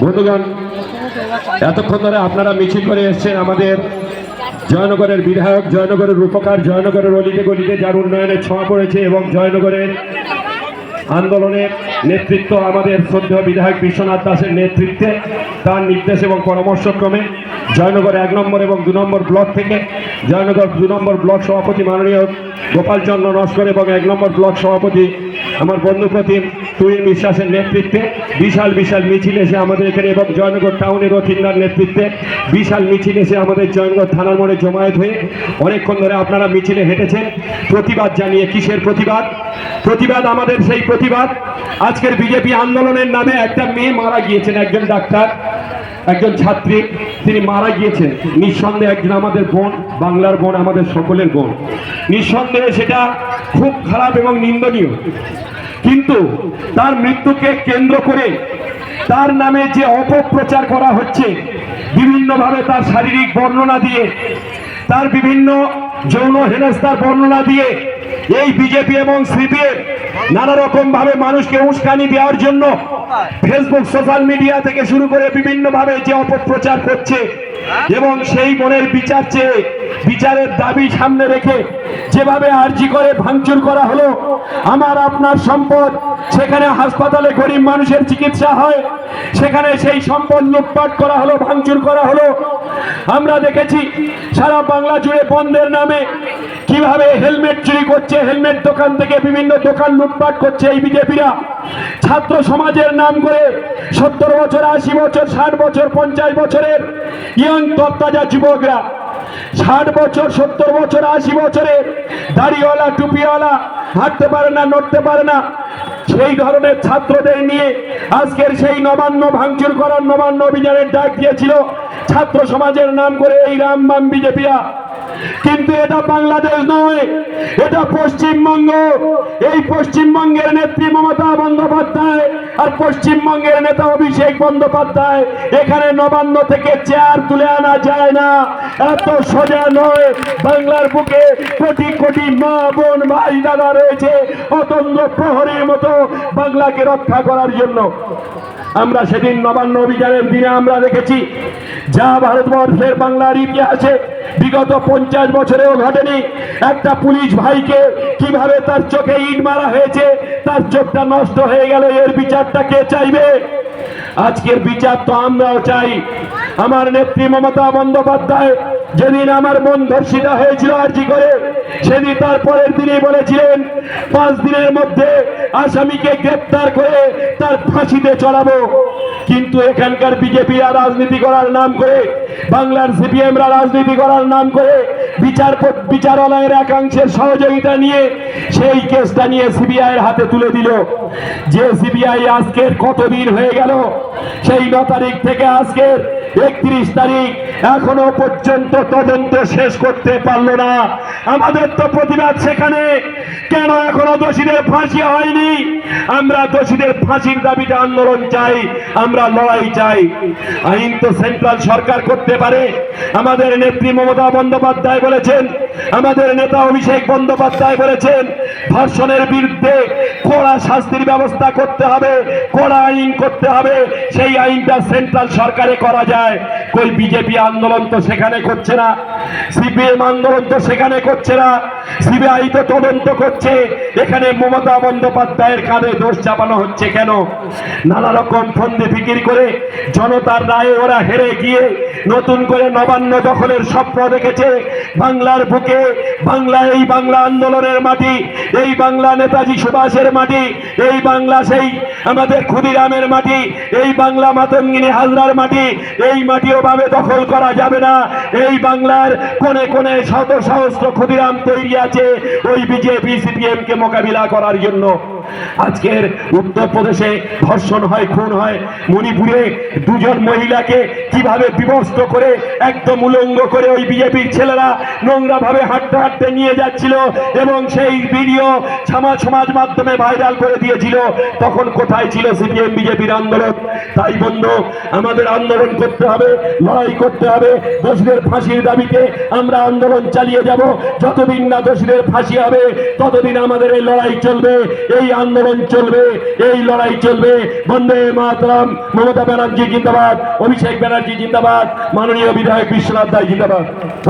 বন্ধুগণ, এতক্ষণ ধরে আপনারা মিছিল করে এসছেন আমাদের জয়নগরের বিধায়ক, জয়নগরের রূপকার, জয়নগরের অলিতে গলিতে যার উন্নয়নের ছোঁয়া পড়েছে এবং জয়নগরের আন্দোলনের নেতৃত্ব আমাদের শ্রদ্ধেয় বিধায়ক বিশ্বনাথ দাসের নেতৃত্বে, তার নির্দেশ এবং পরামর্শক্রমে জয়নগর 1 নম্বর এবং 2 নম্বর ব্লক থেকে জয়নগর 2 নম্বর ব্লক সভাপতি মাননীয় গোপালচন্দ্র নস্কর এবং 1 নম্বর ব্লক সভাপতি আমার বন্ধুপ্রতিম তুহিন বিশ্বাসের নেতৃত্বে বিশাল মিছিল এসে আমাদের এখানে এবং জয়নগর টাউনের রথিন্দার নেতৃত্বে বিশাল মিছিল এসে আমাদের জয়নগর থানার মোড়ে জমায়েত হয়ে অনেকক্ষণ ধরে আপনারা মিছিলে হেঁটেছেন প্রতিবাদ জানিয়ে। কিসের প্রতিবাদ? প্রতিবাদ আমাদের সেই প্রতিবাদ, আজকের বিজেপি আন্দোলনের নামে একটা মেয়ে মারা গিয়েছেন, একজন ডাক্তার, একজন ছাত্রী, তিনি মারা গিয়েছেন। নিঃসন্দেহে একজন আমাদের বোন, বাংলার বোন, আমাদের সকলের বোন। নিঃসন্দেহে সেটা খুব খারাপ এবং নিন্দনীয়, কিন্তু তার মৃত্যুকে কেন্দ্র করে তার নামে যে অপপ্রচার করা হচ্ছে, বিভিন্নভাবে তার শারীরিক বর্ণনা দিয়ে, তার বিভিন্ন যৌন হেনস্থার বর্ণনা দিয়ে এই বিজেপি এবং সিপিএম নানা রকম ভাবে মানুষকে উস্কানি দেওয়ার জন্য ফেসবুক, সোশ্যাল মিডিয়া থেকে শুরু করে বিভিন্ন ভাবে যে অপপ্রচার করছে এবং সেই মনের বিচার চেয়ে, বিচারের দাবি সামনে রেখে যেভাবে আর্জি করে ভাঙচুর করা হলো আমার আপনার সম্পদ, সেখানে হাসপাতালে গরিব মানুষের চিকিৎসা হয়, সেখানে সেই সম্পদ লুটপাট করা হলো, ভাঙচুর করা হলো। আমরা দেখেছি সারা বাংলা জুড়ে বন্ধের নামে কিভাবে হেলমেট চুরি করছে, হেলমেট দোকান থেকে বিভিন্ন দোকান লুটপাট করছে এই বিজেপিরা। ছাত্র সমাজের নাম করে 70 বছর, 80 বছর, 60 বছর, 50 বছরের ইয়ং তরতাজা যুবকরা, 60 বছর, 70 বছর, 80 বছরের দাড়িওয়ালা, টুপিওয়ালা, হাঁটতে পারে না, নড়তে পারে না, সেই ধরনের ছাত্রদের নিয়ে আজকের সেই নবান্ন ভাঙচুর করার নবান্ন অভিযানের ডাক দিয়েছিল ছাত্র সমাজের নাম করে এই রামবাম বিজেপিরা। কিন্তু এটা বাংলাদেশ নয়, এটা পশ্চিমবঙ্গ। এই পশ্চিমবঙ্গের নেত্রী মমতা বন্দ্যোপাধ্যায় আর পশ্চিমবঙ্গের নেতা অভিষেক বন্দ্যোপাধ্যায়, এখানে নবান্ন থেকে চেয়ার তুলে আনা যায় না, এত সোজা নয়। বাংলার বুকে কোটি কোটি মা, বোন, ভাই, দাদা রয়েছে অতন্দ্র প্রহরীর মতো বাংলাকে রক্ষা করার জন্য। আমরা সেদিন নবান্ন অভিযানের দিনে আমরা দেখেছি যা ভারতবর্ষের বাংলার ইতিহাসে বিগত 50 বছরেও ঘটেনি। একটা পুলিশ ভাইকে কিভাবে তার চোখে ইট মারা হয়েছে, তার চোখটা নষ্ট হয়ে গেল, এর বিচারটা কে চাইবে? আজকের বিচার তো আমরাও চাই। আমার নেত্রী মমতা বন্দ্যোপাধ্যায় যেদিন আমার মন ধর্ষিতা হয়েছিল আরজি করে, সেদিন তার পরের দিনে বলেছিলেন 5 দিনের মধ্যে আসামিকে গ্রেপ্তার করে তার ফাঁসিতে চড়াবো। কিন্তু এখানকার বিজেপিরা রাজনীতি করার নাম করে, বাংলার সিপিএমরা রাজনীতি করার নাম করে বিচারালয়ের একাংশের সহযোগিতা নিয়ে সেই কেসটা নিয়ে সিবিআইয়ের হাতে তুলে দিল। যে সিবিআই আজকের কতদিন হয়ে গেল, সেই 9 তারিখ থেকে আজকের 31 তারিখ এখনো পর্যন্ত তদন্ত শেষ করতে পারল না। আমাদের তো প্রতিবাদ সেখানে, কেন এখনো দোষীদের ফাঁসি হয়নি? আমরা দোষীদের ফাঁসির দাবিতে আন্দোলন চাই, আমরা লড়াই চাই। আইন তো সেন্ট্রাল সরকার করতে পারে। আমাদের নেত্রী মমতা বন্দ্যোপাধ্যায় বলেছেন, আমাদের নেতা অভিষেক বন্দ্যোপাধ্যায় বলেছেন ধর্ষণের বিরুদ্ধে কড়া শাস্তির ব্যবস্থা করতে হবে, কড়া আইন করতে হবে। সেই আইনটা সেন্ট্রাল সরকারে করা যায়। কই বিজেপি আন্দোলন তো সেখানে করছে না, সিপিএম আন্দোলন তো সেখানে করছে না, সিবিআই তো তদন্ত করছে। এখানে মমতা বন্দ্যোপাধ্যায়ের কাঁধে দোষ চাপানো হচ্ছে কেন? নানা রকম ফন্দি ফিকির করে জনতার রায়ে ওরা হেরে গিয়ে নতুন করে নবান্ন দখলের স্বপ্ন দেখেছে। বাংলার বুকে বাংলা, এই বাংলা আন্দোলনের মাটি, এই বাংলা নেতাজি সুভাষের মাটি, এই বাংলা সেই আমাদের ক্ষুদিরামের মাটি, এই বাংলা মাতঙ্গিনী হাজরার মাটি, এই মাটি ওভাবে দখল করা যাবে না। এই বাংলার কোণে কোণে শত সহস্র ক্ষুদিরাম তৈরি আছে ওই বিজেপি সিপিএম কে মোকাবিলা করার জন্য। আজকের উত্তরপ্রদেশে ধর্ষণ হয়, খুন হয়, মণিপুরে 2 জন মহিলাকে কিভাবে বিভক্ত করে একদম উলঙ্গ করে ওই বিজেপির ছেলেরা নোংরা ভাবে হাঁটতে হাঁটতে নিয়ে যাচ্ছিল এবং সেই ভিডিও সমাজ মাধ্যমে ভাইরাল করে দিয়েছিল। তখন কোথায় ছিল সিপিএম বিজেপির আন্দোলন? তাই বন্ধু, আমাদের আন্দোলন করতে হবে, লড়াই করতে হবে। দোষীদের ফাঁসির দাবিতে আমরা আন্দোলন চালিয়ে যাব। যতদিন না দোষীদের ফাঁসি হবে ততদিন আমাদের এই লড়াই চলবে। এই আন্দোলন চলবে, এই লড়াই চলবে। বন্দে মাতরম। মমতা ব্যানার্জি জিন্দাবাদ, অভিষেক ব্যানার্জি জিন্দাবাদ, মাননীয় বিধায়ক বিশ্বনাথ দাস জিন্দাবাদ।